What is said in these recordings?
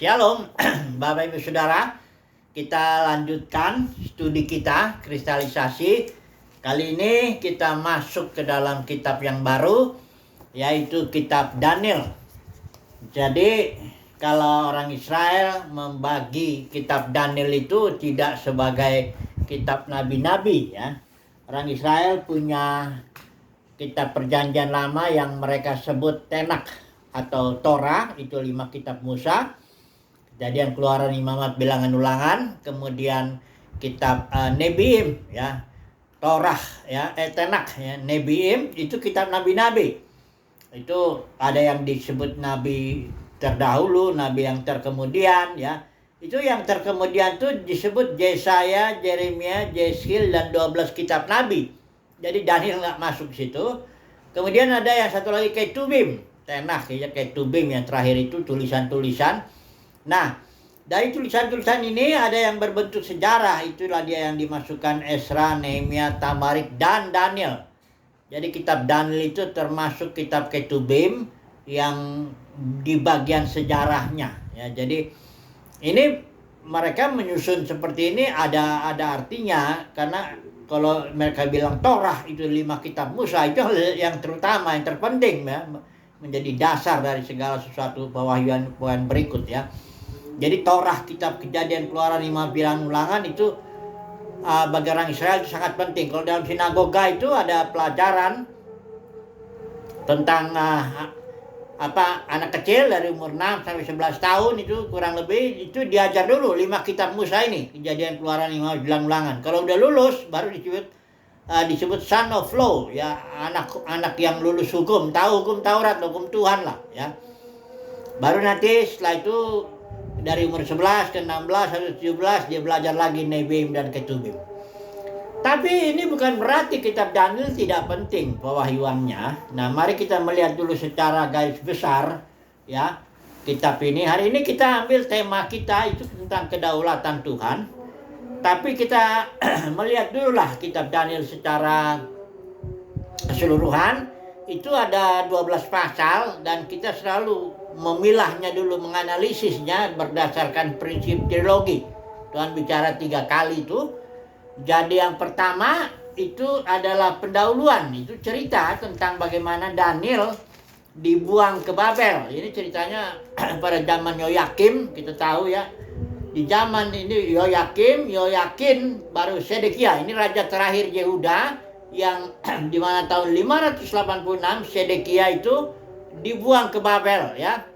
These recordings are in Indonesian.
Shalom, Bapak Ibu Saudara. Kita lanjutkan studi kita, kristalisasi. Kali ini kita masuk ke dalam kitab yang baru, yaitu kitab Daniel. Jadi, kalau orang Israel membagi kitab Daniel itu tidak sebagai kitab nabi-nabi, ya. Orang Israel punya kitab perjanjian lama yang mereka sebut Tenak atau Torah, itu 5 kitab Musa. Kejadian, Keluaran, Imamat, Bilangan, Ulangan, kemudian kitab Nebiim, ya, Torah, ya, Tenak, ya, Nebiim itu kitab nabi-nabi. Itu ada yang disebut nabi terdahulu, nabi yang terkemudian, ya. Itu yang terkemudian tuh disebut Yesaya, Yeremia, Yeskel, dan 12 kitab nabi. Jadi Daniel nggak masuk situ. Kemudian ada yang satu lagi Ketubim, Tenak, ya, Ketubim yang terakhir itu tulisan-tulisan. Nah, dari tulisan-tulisan ini ada yang berbentuk sejarah, itulah dia yang dimasukkan Esra, Nehemia, Tabarik, dan Daniel. Jadi kitab Daniel itu termasuk kitab Ketubim yang di bagian sejarahnya. Ya, jadi ini mereka menyusun seperti ini ada artinya, karena kalau mereka bilang Torah itu 5 kitab Musa, itu yang terutama, yang terpenting, ya, menjadi dasar dari segala sesuatu pewahyuan berikut, ya. Jadi Torah, kitab Kejadian, Keluaran, Imamat, Bilangan, Ulangan itu bagi orang Israel itu sangat penting. Kalau dalam sinagoga itu ada pelajaran tentang anak kecil dari umur 6 sampai 11 tahun itu kurang lebih itu diajar dulu 5 kitab Musa ini, Kejadian, Keluaran, Imamat, Bilangan, Ulangan. Kalau udah lulus baru disebut son of law, ya, anak yang lulus hukum, tahu hukum Taurat, hukum Tuhan lah, ya. Baru nanti setelah itu dari umur 11 ke 16 atau 17 dia belajar lagi Nebiim dan Ketubim. Tapi ini bukan berarti kitab Daniel tidak penting pewahyuannya. Nah, mari kita melihat dulu secara garis besar, ya, kitab ini. Hari ini kita ambil tema kita itu tentang kedaulatan Tuhan. Tapi kita melihat dulu lah kitab Daniel secara keseluruhan. Itu ada 12 pasal dan kita selalu memilahnya dulu, menganalisisnya berdasarkan prinsip teologi. Tuhan bicara 3 kali itu. Jadi yang pertama itu adalah pendahuluan. Itu cerita tentang bagaimana Daniel dibuang ke Babel. Ini ceritanya pada zaman Yoyakim, kita tahu, ya. Di zaman ini Yoyakin baru Sedekia. Ini raja terakhir Yehuda yang di mana tahun 586 Sedekia itu dibuang ke Babel, ya.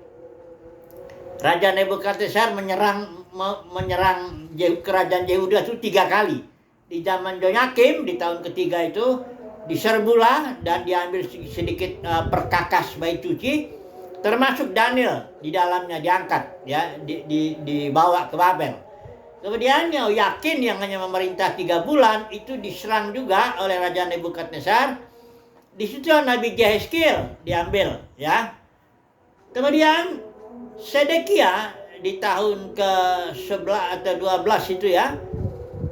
Raja Nebukadnezar menyerang kerajaan Yehuda itu 3 kali. Di zaman Yoyakim di tahun ketiga itu diserbulah dan diambil sedikit perkakas bait suci, termasuk Daniel di dalamnya diangkat, ya, dibawa ke Babel. Kemudian Yoyakin yang hanya memerintah 3 bulan itu diserang juga oleh Raja Nebukadnezar. Di situ Nabi Yehezkiel diambil, ya. Kemudian Sedekia di tahun ke-11 atau 12 itu, ya,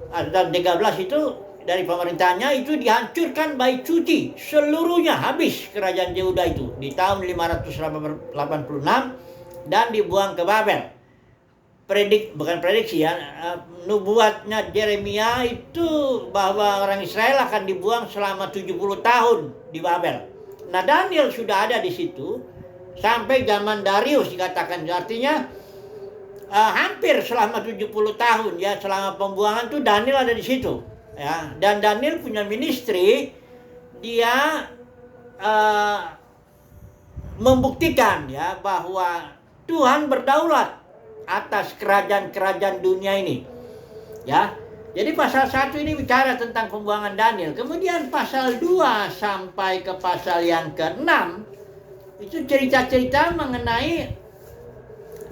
atau 13 itu dari pemerintahnya itu dihancurkan bait suci seluruhnya, habis kerajaan Yehuda itu di tahun 586 dan dibuang ke Babel. Bukan prediksi, ya, nubuatnya Yeremia itu bahwa orang Israel akan dibuang selama 70 tahun di Babel. Nah, Daniel sudah ada di situ sampai zaman Darius dikatakan, artinya hampir selama 70 tahun, ya, selama pembuangan tuh Daniel ada di situ, ya. Dan Daniel punya ministry, dia membuktikan, ya, bahwa Tuhan berdaulat atas kerajaan-kerajaan dunia ini, ya. Jadi pasal 1 ini bicara tentang pembuangan Daniel. Kemudian pasal 2 sampai ke pasal yang ke-6 itu cerita-cerita mengenai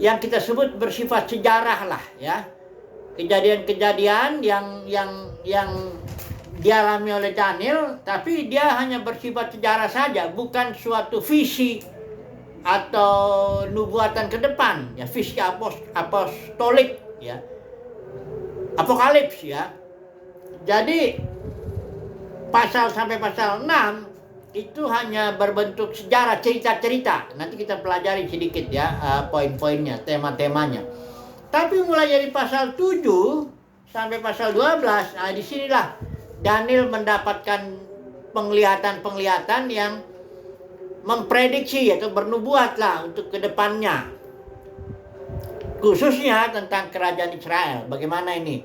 yang kita sebut bersifat sejarah lah, ya. Kejadian-kejadian yang dialami oleh Daniel, tapi dia hanya bersifat sejarah saja, bukan suatu visi atau nubuatan ke depan, ya, visi apostolik, ya, apokalips, ya. Jadi pasal sampai pasal 6 itu hanya berbentuk sejarah, cerita-cerita. Nanti kita pelajari sedikit ya, poin-poinnya, tema-temanya. Tapi mulai dari pasal 7 sampai pasal 12, nah disinilah Daniel mendapatkan penglihatan-penglihatan yang memprediksi atau bernubuat lah untuk kedepannya. Khususnya tentang kerajaan Israel. Bagaimana ini?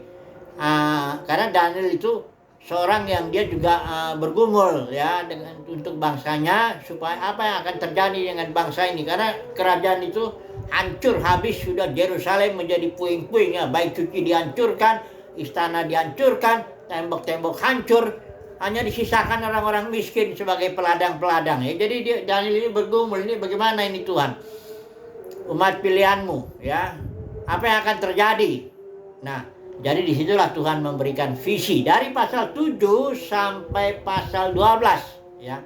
Karena Daniel itu seorang yang dia juga bergumul ya untuk bangsanya, supaya apa yang akan terjadi dengan bangsa ini, karena kerajaan itu hancur habis, sudah Yerusalem menjadi puing-puing ya, bait suci dihancurkan, istana dihancurkan, tembok-tembok hancur, hanya disisakan orang-orang miskin sebagai peladang-peladang ya. Jadi Daniel ini bergumul, ini bagaimana ini Tuhan, umat pilihanmu ya, apa yang akan terjadi. Nah, jadi disitulah Tuhan memberikan visi dari pasal 7 sampai pasal 12 ya.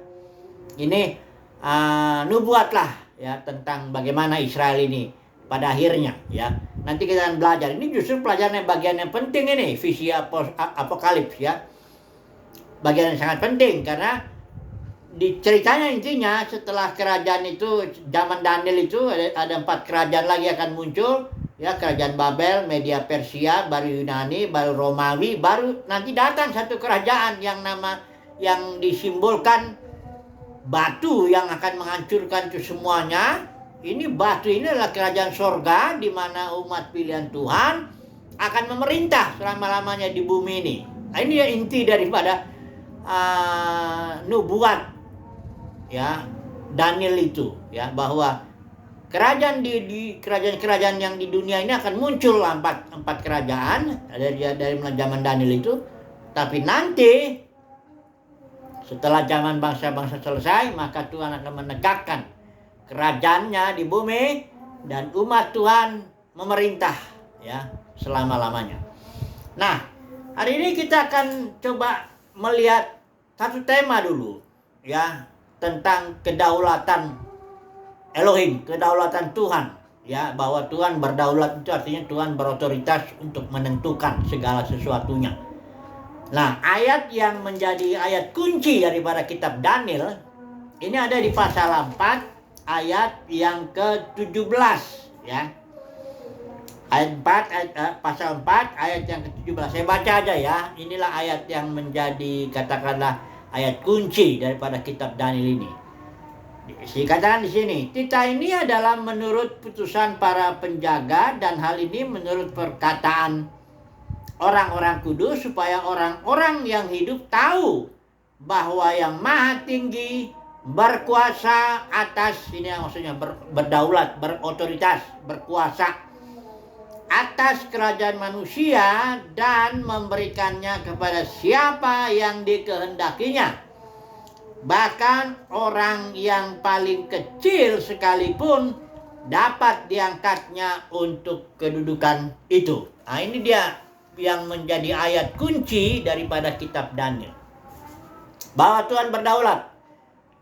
Ini nubuat lah ya tentang bagaimana Israel ini pada akhirnya ya. Nanti kita akan belajar. Ini justru pelajaran bagian yang penting ini, visi apokalips ya. Bagian yang sangat penting karena di ceritanya intinya setelah kerajaan itu, zaman Daniel itu ada 4 kerajaan lagi akan muncul. Ya, kerajaan Babel, Media Persia, baru Yunani, baru Romawi, baru nanti datang satu kerajaan yang disimbolkan batu yang akan menghancurkan itu semuanya. Ini batu ini adalah kerajaan sorga, di mana umat pilihan Tuhan akan memerintah selama-lamanya di bumi ini. Nah, ini ya inti daripada nubuat ya Daniel itu ya, bahwa kerajaan di kerajaan-kerajaan yang di dunia ini akan muncul empat kerajaan dari zaman Daniel itu. Tapi nanti setelah zaman bangsa-bangsa selesai, maka Tuhan akan menegakkan kerajaannya di bumi dan umat Tuhan memerintah ya selama-lamanya. Nah, hari ini kita akan coba melihat satu tema dulu ya, tentang kedaulatan Elohim, kedaulatan Tuhan ya, bahwa Tuhan berdaulat itu artinya Tuhan berotoritas untuk menentukan segala sesuatunya. Nah, ayat yang menjadi ayat kunci daripada kitab Daniel ini ada di pasal 4 ayat yang ke-17 ya. Ayat 4 pasal 4 ayat yang ke-17. Saya baca aja ya. Inilah ayat yang menjadi katakanlah ayat kunci daripada kitab Daniel ini. Dikatakan di sini, titah ini adalah menurut putusan para penjaga, dan hal ini menurut perkataan orang-orang kudus, supaya orang-orang yang hidup tahu bahwa yang maha tinggi berkuasa atas, ini yang maksudnya berdaulat, berotoritas, berkuasa atas kerajaan manusia dan memberikannya kepada siapa yang dikehendakinya. Bahkan orang yang paling kecil sekalipun dapat diangkatnya untuk kedudukan itu. Nah, ini dia yang menjadi ayat kunci daripada kitab Daniel. Bahwa Tuhan berdaulat,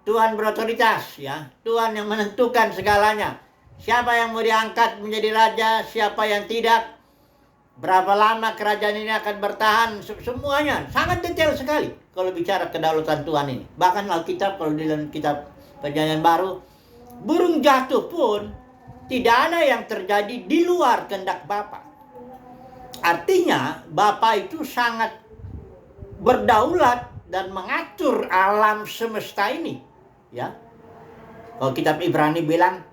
Tuhan berotoritas ya, Tuhan yang menentukan segalanya. Siapa yang mau diangkat menjadi raja, siapa yang tidak, berapa lama kerajaan ini akan bertahan, semuanya sangat detail sekali kalau bicara kedaulatan Tuhan ini. Bahkan Alkitab, kalau di dalam kitab Perjanjian Baru, burung jatuh pun tidak ada yang terjadi di luar kehendak Bapa. Artinya Bapa itu sangat berdaulat dan mengatur alam semesta ini ya. Kalau kitab Ibrani bilang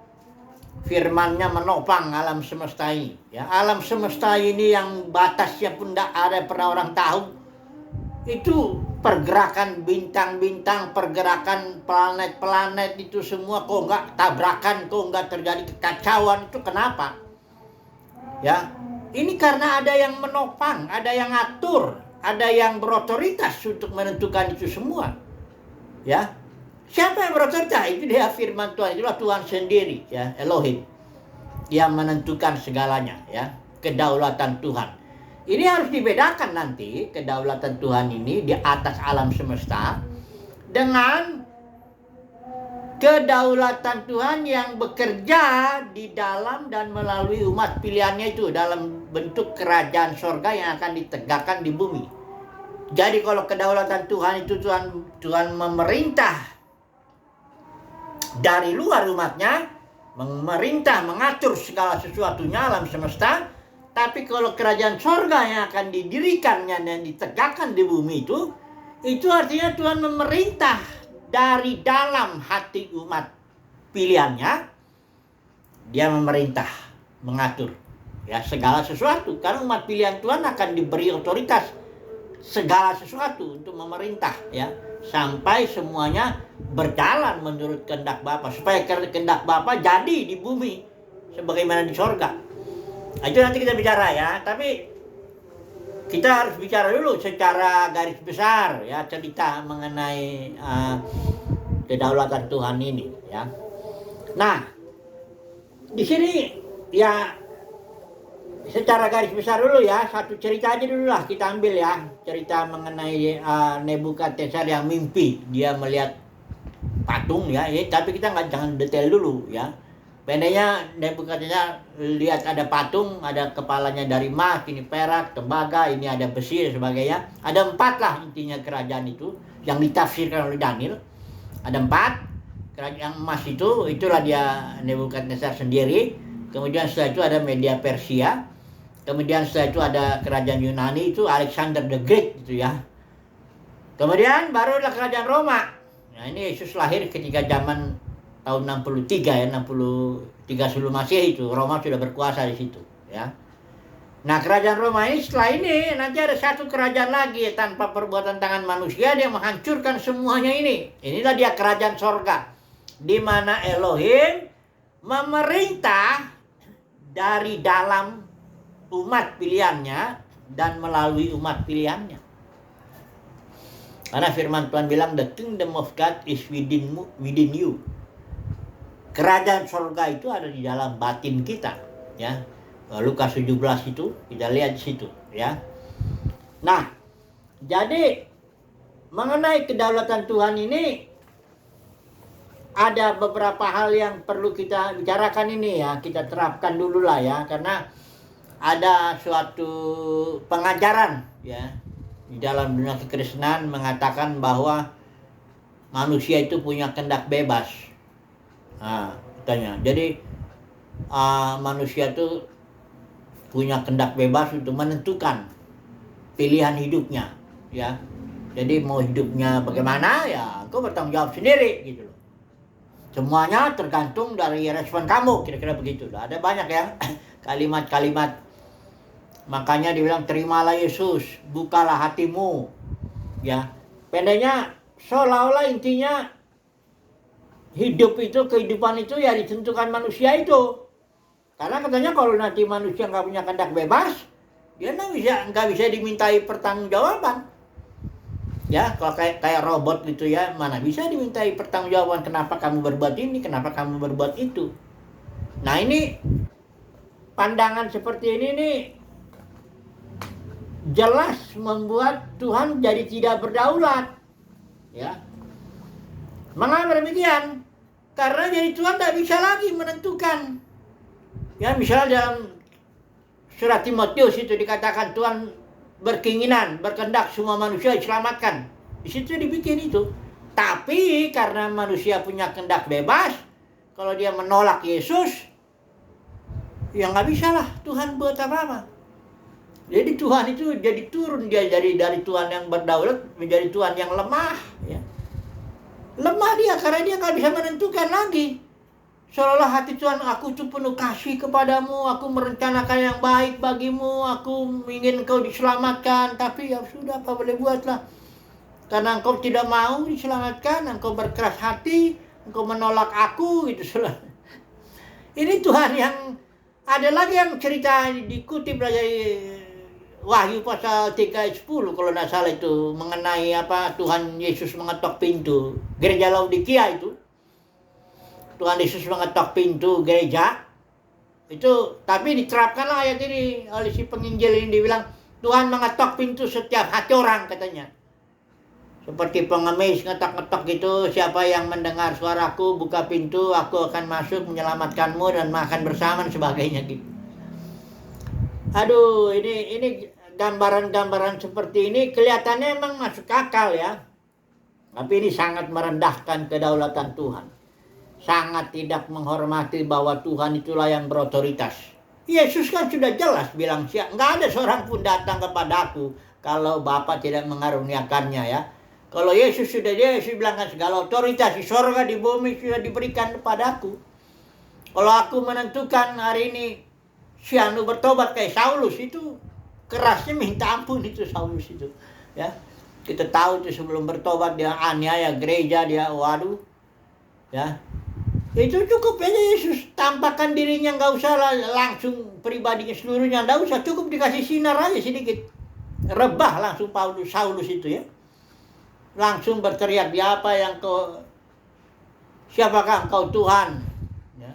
firman-Nya menopang alam semesta ini ya. Alam semesta ini yang batasnya pun tidak ada pernah orang tahu. Itu pergerakan bintang-bintang, pergerakan planet-planet itu semua kok nggak tabrakan, kok nggak terjadi kekacauan, itu kenapa? Ya, ini karena ada yang menopang, ada yang ngatur, ada yang berotoritas untuk menentukan itu semua. Ya, siapa yang berotoritas? Itu dia firman Tuhan, itulah Tuhan sendiri ya, Elohim, yang menentukan segalanya ya, kedaulatan Tuhan. Ini harus dibedakan nanti, kedaulatan Tuhan ini di atas alam semesta dengan kedaulatan Tuhan yang bekerja di dalam dan melalui umat pilihannya itu dalam bentuk kerajaan sorga yang akan ditegakkan di bumi. Jadi kalau kedaulatan Tuhan itu Tuhan memerintah dari luar umatnya, memerintah, mengatur segala sesuatunya alam semesta. Tapi kalau kerajaan sorga yang akan didirikannya dan ditegakkan di bumi itu artinya Tuhan memerintah dari dalam hati umat pilihannya. Dia memerintah, mengatur ya segala sesuatu, karena umat pilihan Tuhan akan diberi otoritas segala sesuatu untuk memerintah ya, sampai semuanya berjalan menurut kehendak Bapa, supaya kehendak Bapa jadi di bumi sebagaimana di sorga. Nah, itu nanti kita bicara ya, tapi kita harus bicara dulu secara garis besar ya, cerita mengenai kedaulatan Tuhan ini ya. Nah, di sini ya secara garis besar dulu ya, satu cerita aja dulu lah kita ambil ya, cerita mengenai Nebukadnezar yang mimpi dia melihat patung ya, tapi kita jangan detail dulu ya. Pendeknya Nebukadnezar lihat ada patung, ada kepalanya dari emas, ini perak, tembaga, ini ada besi dan sebagainya. Ada 4 lah intinya kerajaan itu yang ditafsirkan oleh Daniel. Ada 4 kerajaan emas itulah dia Nebukadnezar sendiri. Kemudian setelah itu ada Media Persia. Kemudian setelah itu ada kerajaan Yunani, itu Alexander the Great itu ya. Kemudian baru ada kerajaan Roma. Nah, ini Yesus lahir ketika zaman tahun 63 ya, 63 sebelum Masehi itu Roma sudah berkuasa di situ ya. Nah, kerajaan Roma ini setelah ini nanti ada satu kerajaan lagi ya, tanpa perbuatan tangan manusia, dia menghancurkan semuanya ini. Inilah dia kerajaan sorga, di mana Elohim memerintah dari dalam umat pilihannya dan melalui umat pilihannya. Karena firman Tuhan bilang the kingdom of God is within you. Kerajaan sorga itu ada di dalam batin kita ya. Lukas 17 itu kita lihat di situ ya. Nah, jadi mengenai kedaulatan Tuhan ini ada beberapa hal yang perlu kita bicarakan ini ya, kita terapkan dulu lah ya, karena ada suatu pengajaran ya di dalam dunia kekristenan mengatakan bahwa manusia itu punya kehendak bebas. Nah, katanya. Jadi manusia itu punya kehendak bebas untuk menentukan pilihan hidupnya ya. Jadi mau hidupnya bagaimana ya, engkau bertanggung jawab sendiri gitu loh. Semuanya tergantung dari respon kamu, kira-kira begitu. Ada banyak ya kalimat-kalimat. Makanya dibilang terimalah Yesus, bukalah hatimu. Ya. Pendeknya seolah-olah intinya hidup itu, kehidupan itu ya ditentukan manusia itu. Karena katanya kalau nanti manusia nggak punya kehendak bebas, dia nggak bisa dimintai pertanggungjawaban. Ya, kalau kayak robot gitu ya, mana bisa dimintai pertanggungjawaban, kenapa kamu berbuat ini, kenapa kamu berbuat itu. Nah, ini pandangan seperti ini nih jelas membuat Tuhan jadi tidak berdaulat. Ya. Mengapa demikian? Karena jadi Tuhan tidak bisa lagi menentukan. Ya, misalnya dalam surat Timotius itu dikatakan Tuhan berkeinginan, berkehendak semua manusia diselamatkan. Di situ dibikin itu. Tapi karena manusia punya kehendak bebas, kalau dia menolak Yesus, ya nggak bisa lah Tuhan buat apa-apa. Jadi Tuhan itu jadi turun, dia dari Tuhan yang berdaulat menjadi Tuhan yang lemah. Ya. Lemah dia karena dia nggak bisa menentukan lagi. Seolah hati Tuhan, aku itu penuh kasih kepadamu, aku merencanakan yang baik bagimu, aku ingin engkau diselamatkan, tapi ya sudah, apa boleh buatlah. Karena engkau tidak mau diselamatkan, engkau berkeras hati, engkau menolak aku, gitu. Ini Tuhan yang, ada lagi yang cerita dikutip dari Wahyu pasal 3 ayat 10 kalau tidak salah itu, mengenai apa Tuhan Yesus mengetok pintu gereja Laodikia itu. Tuhan Yesus mengetok pintu gereja itu, tapi diterapkanlah ayat ini oleh si penginjil ini, dibilang Tuhan mengetok pintu setiap hati orang katanya. Seperti pengemis ngetok-ngetok gitu, siapa yang mendengar suaraku buka pintu, aku akan masuk menyelamatkanmu dan makan bersama dan sebagainya gitu. Aduh, ini gambaran-gambaran seperti ini kelihatannya memang masuk akal ya. Tapi ini sangat merendahkan kedaulatan Tuhan. sangat tidak menghormati bahwa Tuhan itulah yang berotoritas. Yesus kan sudah jelas bilang, nggak ada seorang pun datang kepadaku kalau Bapa tidak mengaruniakannya ya. Kalau Yesus bilang kan segala otoritas di sorga di bumi sudah diberikan kepadaku. Kalau aku menentukan hari ini si anu bertobat kayak Saulus, itu kerasnya minta ampun itu Saulus itu ya. Kita tahu itu sebelum bertobat dia aniaya gereja, dia waduh ya. Itu cukup aja Yesus tampakkan dirinya, nggak usah langsung pribadinya seluruhnya, nggak usah, cukup dikasih sinar aja sedikit, rebah langsung Saulus itu ya, langsung berteriak, siapakah engkau Tuhan ya.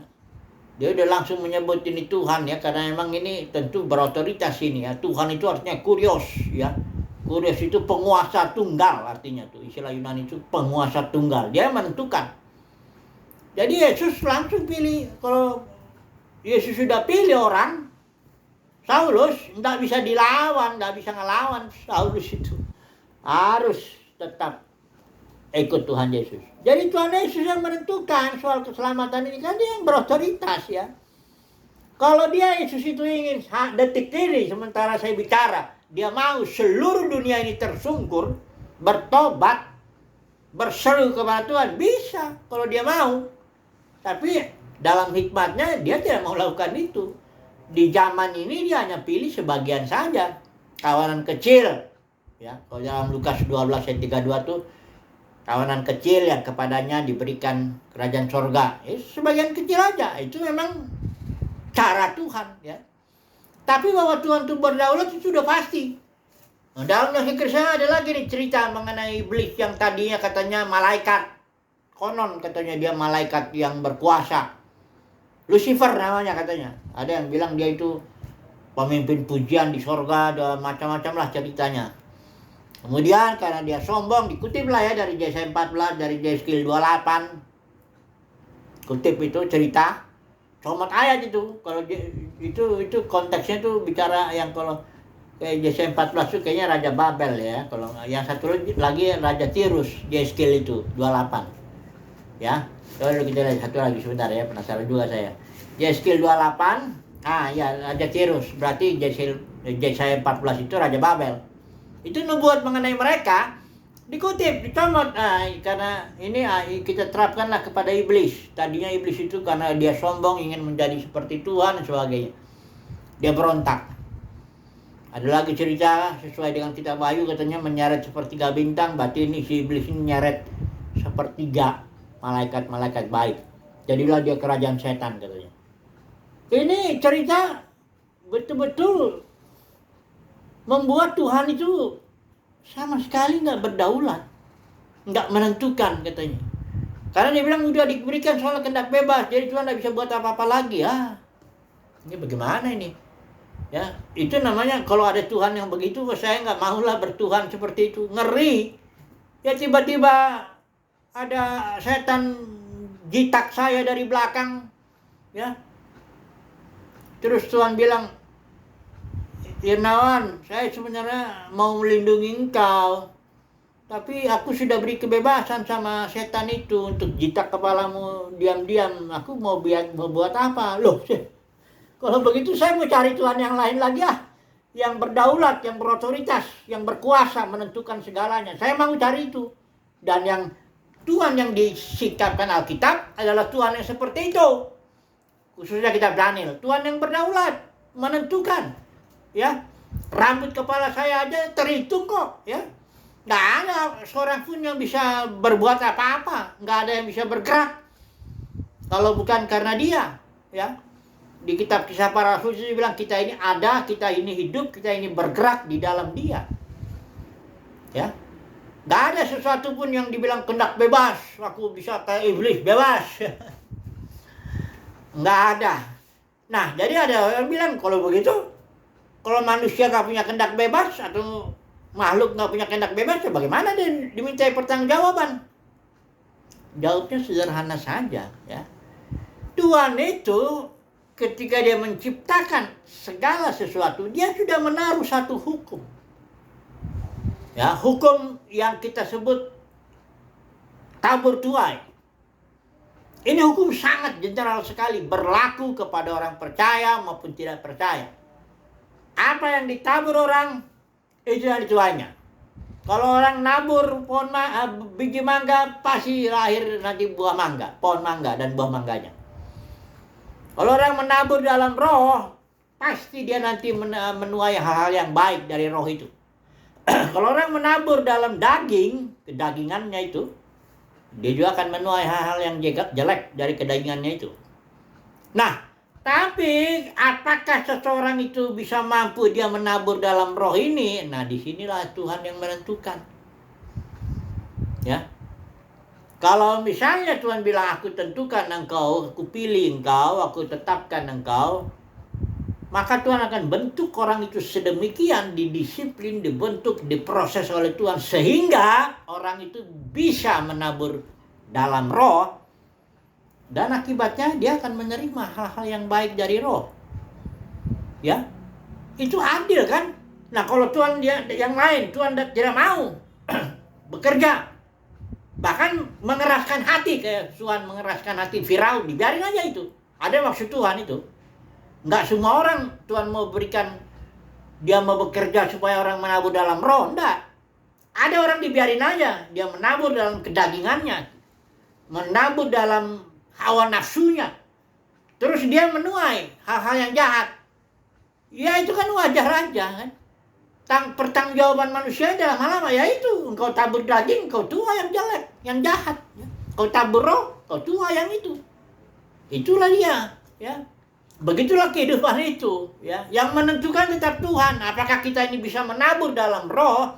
Dia udah langsung menyebut ini Tuhan ya, karena memang ini tentu berotoritas ini ya. Tuhan itu artinya kurios ya. Kurios itu penguasa tunggal artinya tuh, istilah Yunani itu penguasa tunggal, dia menentukan. Jadi Yesus langsung pilih. Kalau Yesus sudah pilih orang, Saulus tidak bisa dilawan, tidak bisa ngelawan Saulus itu. Harus tetap ikut Tuhan Yesus. Jadi Tuhan Yesus yang menentukan soal keselamatan ini, kan dia yang berotoritas ya. Kalau dia Yesus itu ingin detik ini sementara saya bicara, dia mau seluruh dunia ini tersungkur, bertobat, berseru kepada Tuhan, bisa kalau dia mau. Tapi dalam hikmatnya dia tidak mau lakukan itu. Di zaman ini dia hanya pilih sebagian saja, kawanan kecil ya. Kalau dalam Lukas 12 ayat 32 tuh, kawanan kecil yang kepadanya diberikan kerajaan sorga. Sebagian kecil aja, itu memang cara Tuhan ya. Tapi bahwa Tuhan itu berdaulat itu sudah pasti. Nah, dalam Nasi Kristus ada lagi nih cerita mengenai iblis yang tadinya katanya malaikat. Konon katanya dia malaikat yang berkuasa. Lucifer namanya katanya. Ada yang bilang dia itu pemimpin pujian di sorga, ada macam-macam lah ceritanya. Kemudian karena dia sombong, dikutip lah ya dari Yesaya 14, dari Yeskiel 28. Kutip itu cerita, comot ayat itu. Kalau itu konteksnya tuh bicara yang kalau kayak Yesaya 14 itu kayaknya Raja Babel ya. Kalau yang satu lagi Raja Tirus, Yeskiel itu 28. Ya, coba kita lihat satu lagi sebentar ya, penasaran juga saya. Yeskiel 28, ya Raja Tirus, berarti Yesaya 14 itu Raja Babel. Itu nubuat mengenai mereka, dikutip, dicomot. Karena ini kita terapkanlah kepada iblis. Tadinya iblis itu karena dia sombong, ingin menjadi seperti Tuhan dan sebagainya, dia berontak. Ada lagi cerita sesuai dengan kitab Wahyu, katanya menyeret sepertiga bintang, berarti ini si iblis ini menyeret sepertiga malaikat-malaikat baik. Jadilah dia kerajaan setan katanya. Ini cerita betul-betul membuat Tuhan itu sama sekali nggak berdaulat, nggak menentukan katanya. Karena dia bilang udah diberikan soal kehendak bebas, jadi Tuhan nggak bisa buat apa-apa lagi ya. Ini bagaimana ini? Ya, itu namanya kalau ada Tuhan yang begitu, saya nggak maulah bertuhan seperti itu, ngeri. Ya tiba-tiba ada setan jitak saya dari belakang ya. Terus Tuhan bilang, Irnawan, saya sebenarnya mau melindungi engkau, tapi aku sudah beri kebebasan sama setan itu untuk jitak kepalamu diam-diam. Aku mau buat apa? Loh, kalau begitu saya mau cari Tuhan yang lain lagi yang berdaulat, yang berotoritas, yang berkuasa menentukan segalanya. Saya mau cari itu. Dan yang Tuhan yang disikapkan Alkitab adalah Tuhan yang seperti itu. Khususnya kitab Daniel, Tuhan yang berdaulat, menentukan. Ya, rambut kepala saya aja terhitung kok, ya. Nggak ada seorang pun yang bisa berbuat apa-apa, nggak ada yang bisa bergerak kalau bukan karena dia, ya. Di kitab Kisah Para Rasul itu bilang kita ini ada, kita ini hidup, kita ini bergerak di dalam dia. Ya. Nggak ada sesuatu pun yang dibilang kehendak bebas, aku bisa kayak iblis, bebas. Nggak ada. Nah, jadi ada orang bilang kalau begitu, kalau manusia nggak punya kehendak bebas atau makhluk nggak punya kehendak bebas, ya bagaimana dia dimintai pertanggungjawaban? Jawabnya sederhana saja, ya. Tuhan itu ketika dia menciptakan segala sesuatu, dia sudah menaruh satu hukum. Ya, hukum yang kita sebut tabur tuai. Ini hukum sangat general sekali, berlaku kepada orang percaya maupun tidak percaya. Apa yang ditabur orang, itu yang dituainya. Kalau orang nabur biji mangga, pasti lahir nanti buah mangga, pohon mangga dan buah mangganya. Kalau orang menabur dalam roh, pasti dia nanti menuai hal-hal yang baik dari roh itu. Kalau orang menabur dalam daging, kedagingannya itu, dia juga akan menuai hal-hal yang jelek dari kedagingannya itu. Nah, tapi apakah seseorang itu bisa mampu dia menabur dalam roh ini? Nah, disinilah Tuhan yang menentukan. Ya. Kalau misalnya Tuhan bilang, aku tentukan engkau, aku pilih engkau, aku tetapkan engkau, maka Tuhan akan bentuk orang itu sedemikian, didisiplin, dibentuk, diproses oleh Tuhan, sehingga orang itu bisa menabur dalam roh, dan akibatnya dia akan menerima hal-hal yang baik dari roh. Ya, itu adil kan? Nah, kalau Tuhan dia yang lain, Tuhan tidak mau bekerja, bahkan mengeraskan hati, kayak Tuhan mengeraskan hati Firaun, dibiarin aja itu. Ada maksud Tuhan itu. Enggak semua orang Tuhan mau berikan, dia mau bekerja supaya orang menabur dalam roh, enggak. Ada orang dibiarin aja, dia menabur dalam kedagingannya, menabur dalam hawa nafsunya, terus dia menuai hal-hal yang jahat. Ya itu kan wajar aja kan. Pertanggungjawaban manusia dalam hal apa? Ya itu, engkau tabur daging, engkau tuai yang jelek, yang jahat. Engkau tabur roh, engkau tuai yang itu. Itulah dia, ya. Begitulah kehidupan itu, ya. Yang menentukan tetap Tuhan. Apakah kita ini bisa menabur dalam roh,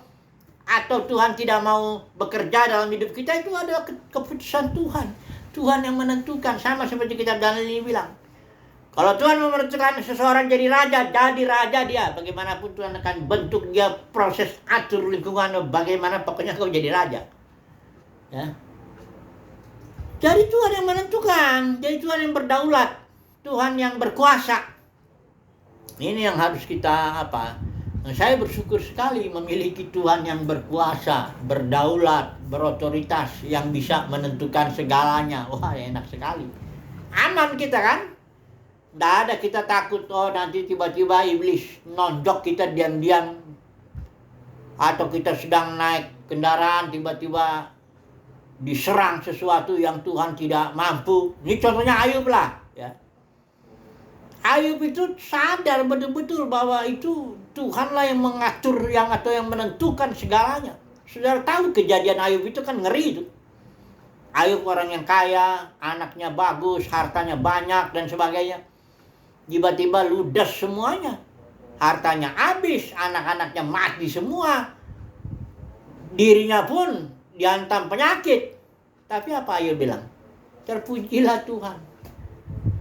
atau Tuhan tidak mau bekerja dalam hidup kita, itu adalah keputusan Tuhan. Tuhan yang menentukan, sama seperti kitab Daniel ini bilang. Kalau Tuhan menentukan seseorang jadi raja dia. Bagaimanapun Tuhan akan bentuk dia, proses atur lingkungan, bagaimana pokoknya kau jadi raja. Ya. Jadi Tuhan yang menentukan, jadi Tuhan yang berdaulat. Tuhan yang berkuasa. Ini yang harus kita saya bersyukur sekali memiliki Tuhan yang berkuasa, berdaulat, berotoritas, yang bisa menentukan segalanya. Wah, enak sekali. Aman kita kan? Tidak ada kita takut, nanti tiba-tiba iblis nonjok kita diam-diam. Atau kita sedang naik kendaraan, tiba-tiba diserang sesuatu yang Tuhan tidak mampu. Ini contohnya Ayub lah, ya. Ayub itu sadar betul-betul bahwa itu Tuhanlah yang mengatur atau yang menentukan segalanya. Saudara tahu kejadian Ayub itu kan ngeri itu. Ayub orang yang kaya, anaknya bagus, hartanya banyak dan sebagainya. Tiba-tiba ludes semuanya. Hartanya habis, anak-anaknya mati semua. Dirinya pun dihantam penyakit. Tapi apa Ayub bilang? Terpujilah Tuhan.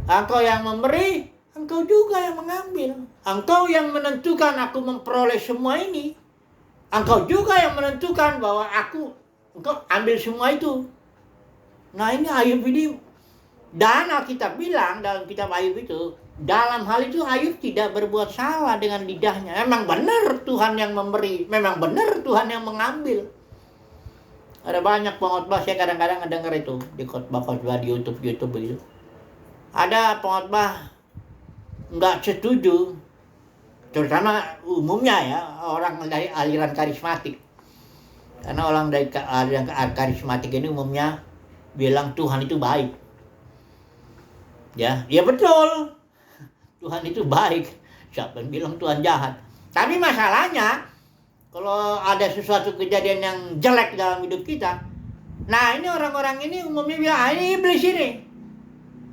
Engkau yang memberi, Engkau juga yang mengambil. Engkau yang menentukan aku memperoleh semua ini. Engkau juga yang menentukan bahwa Engkau ambil semua itu. Nah ini Ayub ini, dan Alkitab bilang dalam kitab Ayub itu, dalam hal itu Ayub tidak berbuat salah dengan lidahnya. Memang benar Tuhan yang memberi, memang benar Tuhan yang mengambil. Ada banyak pengkhotbah, saya kadang-kadang dengar itu di khotbah-khotbah di YouTube begitu. Ada pengkhotbah nggak setuju, terutama umumnya ya, orang dari aliran karismatik. Karena orang dari aliran karismatik ini umumnya bilang Tuhan itu baik. Ya betul. Tuhan itu baik. Siapa yang bilang Tuhan jahat? Tapi masalahnya, kalau ada sesuatu kejadian yang jelek dalam hidup kita, nah ini orang-orang ini umumnya bilang, ini iblis ini.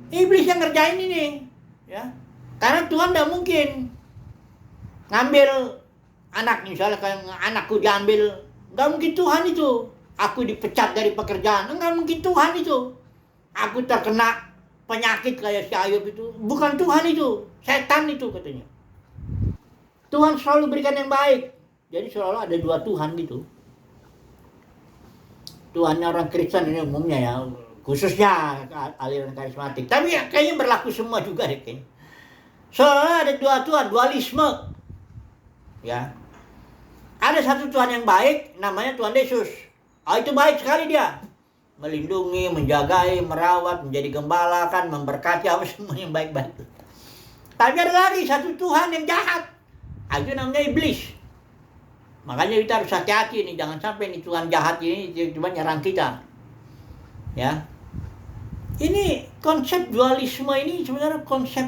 Iblis yang ngerjain ini. Ya. Karena Tuhan tidak mungkin ngambil anak, misalnya kayak anakku diambil, nggak mungkin Tuhan itu. Aku dipecat dari pekerjaan, nggak mungkin Tuhan itu. Aku terkena penyakit kayak si Ayub itu, bukan Tuhan itu, setan itu katanya. Tuhan selalu berikan yang baik. Jadi selalu ada dua Tuhan gitu. Tuhannya orang Kristen ini umumnya ya, khususnya aliran karismatik. Tapi ya, kayaknya berlaku semua juga deh kayaknya. Soalnya ada dua Tuhan, dualisme. Ya. Ada satu Tuhan yang baik, namanya Tuhan Yesus. Itu baik sekali dia. melindungi, menjagai, merawat, menjadi gembala kan, memberkati apa semua yang baik-baik. Tapi ada lagi satu Tuhan yang jahat. Itu namanya iblis. Makanya kita harus hati-hati nih, jangan sampai nih Tuhan jahat ini cuma nyerang kita. Ya. Ini konsep dualisme ini sebenarnya konsep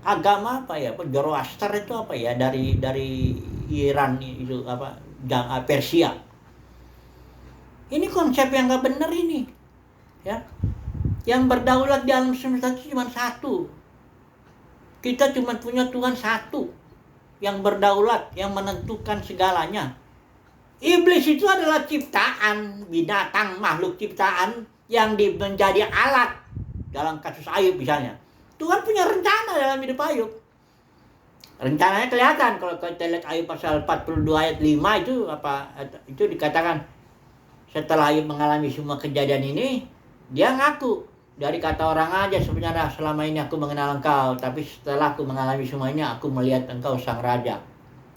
agama apa ya? Zoroaster itu apa ya? Dari Iran itu apa? Persia. Ini konsep yang gak benar ini. Ya. Yang berdaulat di alam semesta itu cuma satu. Kita cuma punya Tuhan satu yang berdaulat, yang menentukan segalanya. Iblis itu adalah ciptaan, binatang, makhluk ciptaan yang menjadi alat dalam kasus Ayub misalnya. Tuhan punya rencana dalam hidup Ayub. Rencananya kelihatan kalau kita lihat Ayub pasal 42 ayat 5 itu dikatakan setelah Ayub mengalami semua kejadian ini, dia ngaku, dari kata orang aja sebenarnya selama ini aku mengenal engkau, tapi setelah aku mengalami semua ini aku melihat engkau sang raja.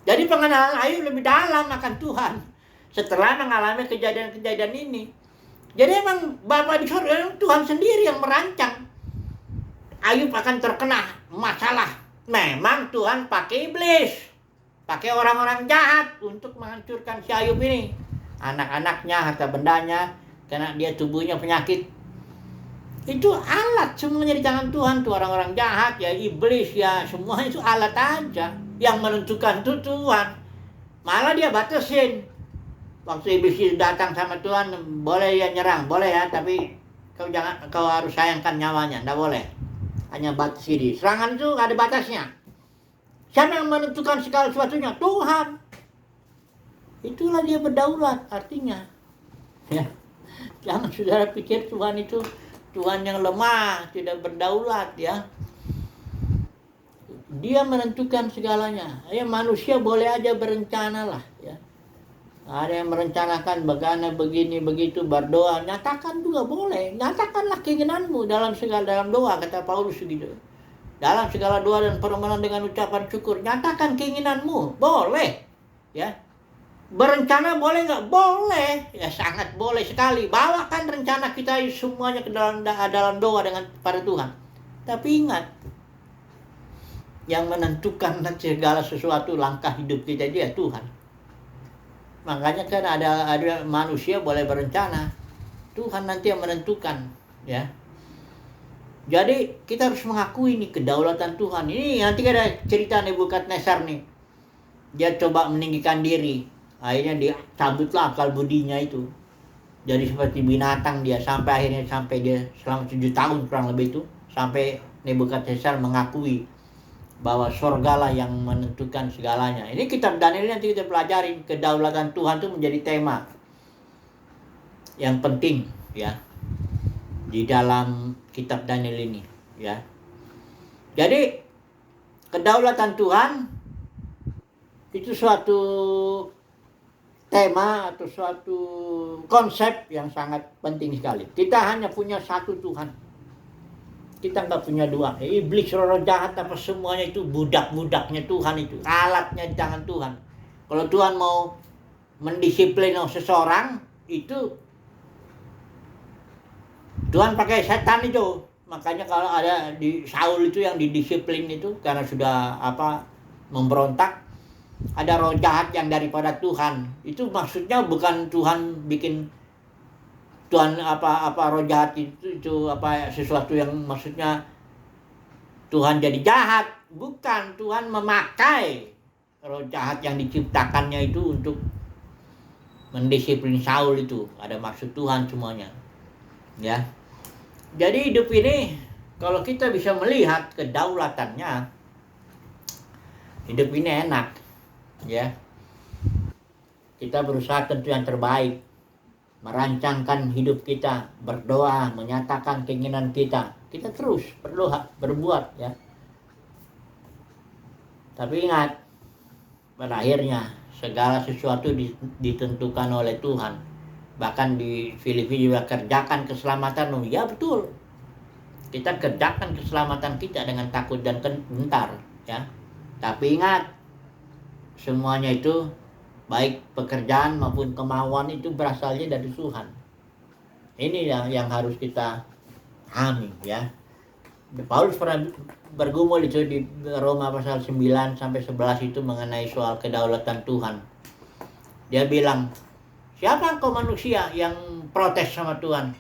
Jadi pengenalan Ayub lebih dalam akan Tuhan setelah mengalami kejadian-kejadian ini. Jadi emang Bapa di surga, Tuhan sendiri yang merancang Ayub akan terkena masalah. Memang Tuhan pakai iblis, pakai orang-orang jahat untuk menghancurkan si Ayub ini. Anak-anaknya, harta bendanya, karena dia tubuhnya penyakit. Itu alat semuanya di tangan Tuhan. Tuh orang-orang jahat, ya iblis, ya semua itu alat aja. Yang menentukan itu Tuhan. Malah dia batasin. Waktu iblis datang sama Tuhan, boleh ya nyerang, boleh ya, tapi kau harus sayangkan nyawanya, enggak boleh. Hanya batas ini. Serangan itu enggak ada batasnya. Siapa yang menentukan segala sesuatunya? Tuhan. Itulah dia berdaulat artinya. Ya. Jangan saudara pikir Tuhan itu Tuhan yang lemah, tidak berdaulat ya. Dia menentukan segalanya. Ya manusia boleh aja berencana lah ya. Ada yang merencanakan bagaimana begini begitu berdoa, nyatakan juga boleh. Nyatakanlah keinginanmu dalam doa, kata Paulus begitu. Dalam segala doa dan permohonan dengan ucapan syukur, nyatakan keinginanmu, boleh. Ya. Berencana boleh nggak? Boleh. Ya sangat boleh sekali. Bawakan rencana kita semuanya ke dalam doa dengan pada Tuhan. Tapi ingat, yang menentukan segala sesuatu langkah hidup kita dia Tuhan. Makanya kan ada manusia boleh berencana, Tuhan nanti yang menentukan, ya. Jadi kita harus mengakui nih kedaulatan Tuhan. Ini nanti ada cerita Nebukadnezar nih. Dia coba meninggikan diri, akhirnya dicabutlah akal budinya itu. Jadi seperti binatang dia sampai dia selama 7 tahun kurang lebih itu, sampai Nebukadnezar mengakui bahwa surgalah yang menentukan segalanya. Ini kitab Daniel nanti kita pelajari, kedaulatan Tuhan itu menjadi tema yang penting ya di dalam kitab Daniel ini ya. Jadi kedaulatan Tuhan itu suatu tema atau suatu konsep yang sangat penting sekali. Kita hanya punya satu Tuhan. Kita nggak punya dua. Iblis, roh jahat apa semuanya itu budak-budaknya Tuhan itu. Alatnya di tangan Tuhan. Kalau Tuhan mau mendisiplin seseorang, itu Tuhan pakai setan itu. Makanya kalau ada di Saul itu yang didisiplin itu karena sudah memberontak, ada roh jahat yang daripada Tuhan. Itu maksudnya bukan Tuhan bikin Tuhan roh jahat itu sesuatu yang maksudnya Tuhan jadi jahat. Bukan, Tuhan memakai roh jahat yang diciptakannya itu untuk mendisiplin Saul itu. Ada maksud Tuhan semuanya. Ya. Jadi hidup ini kalau kita bisa melihat kedaulatannya, hidup ini enak. Ya. Kita berusaha tentu yang terbaik. Merancangkan hidup kita, berdoa, menyatakan keinginan kita. Kita terus berdoa, berbuat ya. Tapi ingat, pada akhirnya segala sesuatu ditentukan oleh Tuhan. Bahkan di Filipi juga kerjakan keselamatan. Ya betul. Kita kerjakan keselamatan kita dengan takut dan gentar ya. Tapi ingat, semuanya itu baik pekerjaan maupun kemauan itu berasalnya dari Tuhan. Ini yang harus kita pahami ya. Paulus pernah bergumul itu di Roma pasal 9 sampai 11 itu mengenai soal kedaulatan Tuhan. Dia bilang, siapa engkau manusia yang protes sama Tuhan?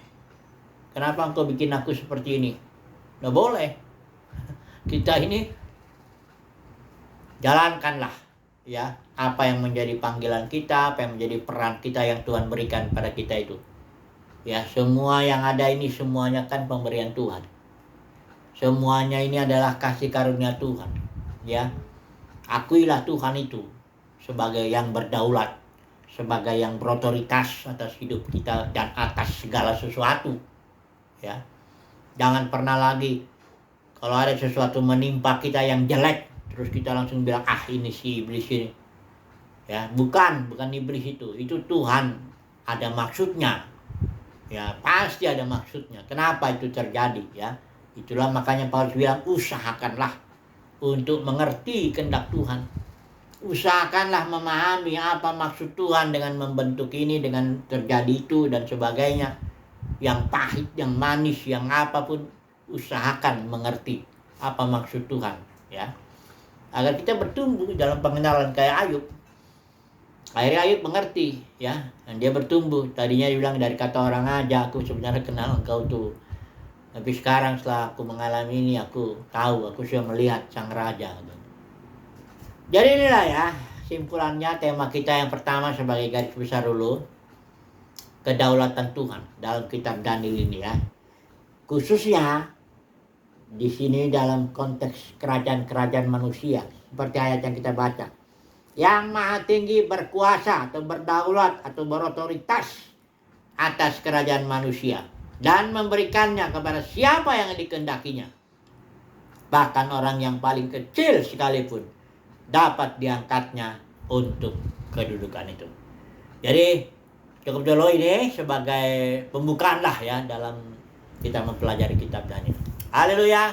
Kenapa engkau bikin aku seperti ini? Nggak boleh. Kita ini jalankanlah ya apa yang menjadi panggilan kita, apa yang menjadi peran kita yang Tuhan berikan pada kita itu. Ya, semua yang ada ini semuanya kan pemberian Tuhan. Semuanya ini adalah kasih karunia Tuhan. Ya, akuilah Tuhan itu sebagai yang berdaulat, sebagai yang berotoritas atas hidup kita dan atas segala sesuatu. Ya, jangan pernah lagi kalau ada sesuatu menimpa kita yang jelek, terus kita langsung bilang, ini si iblis ini. Ya, bukan iblis itu Tuhan ada maksudnya. Ya, pasti ada maksudnya. Kenapa itu terjadi ya? Itulah makanya Paulus bilang, usahakanlah untuk mengerti kehendak Tuhan. Usahakanlah memahami apa maksud Tuhan dengan membentuk ini, dengan terjadi itu dan sebagainya. Yang pahit, yang manis, yang apapun, usahakan mengerti apa maksud Tuhan ya. Agar kita bertumbuh dalam pengenalan kayak Ayub. Akhirnya Ayub mengerti ya, dan dia bertumbuh. Tadinya dia bilang, dari kata orang aja aku sebenarnya kenal engkau tuh. Tapi sekarang setelah aku mengalami ini, aku tahu, aku sudah melihat sang raja. Jadi inilah ya simpulannya tema kita yang pertama sebagai garis besar dulu. Kedaulatan Tuhan dalam kitab Daniel ini ya. Khususnya di sini dalam konteks kerajaan-kerajaan manusia. Seperti ayat yang kita baca. Yang maha tinggi berkuasa atau berdaulat atau berotoritas atas kerajaan manusia. Dan memberikannya kepada siapa yang dikehendakinya. Bahkan orang yang paling kecil sekalipun dapat diangkatnya untuk kedudukan itu. Jadi cukup dulu ini sebagai pembukaan lah ya dalam kita mempelajari kitab Daniel. Haleluya.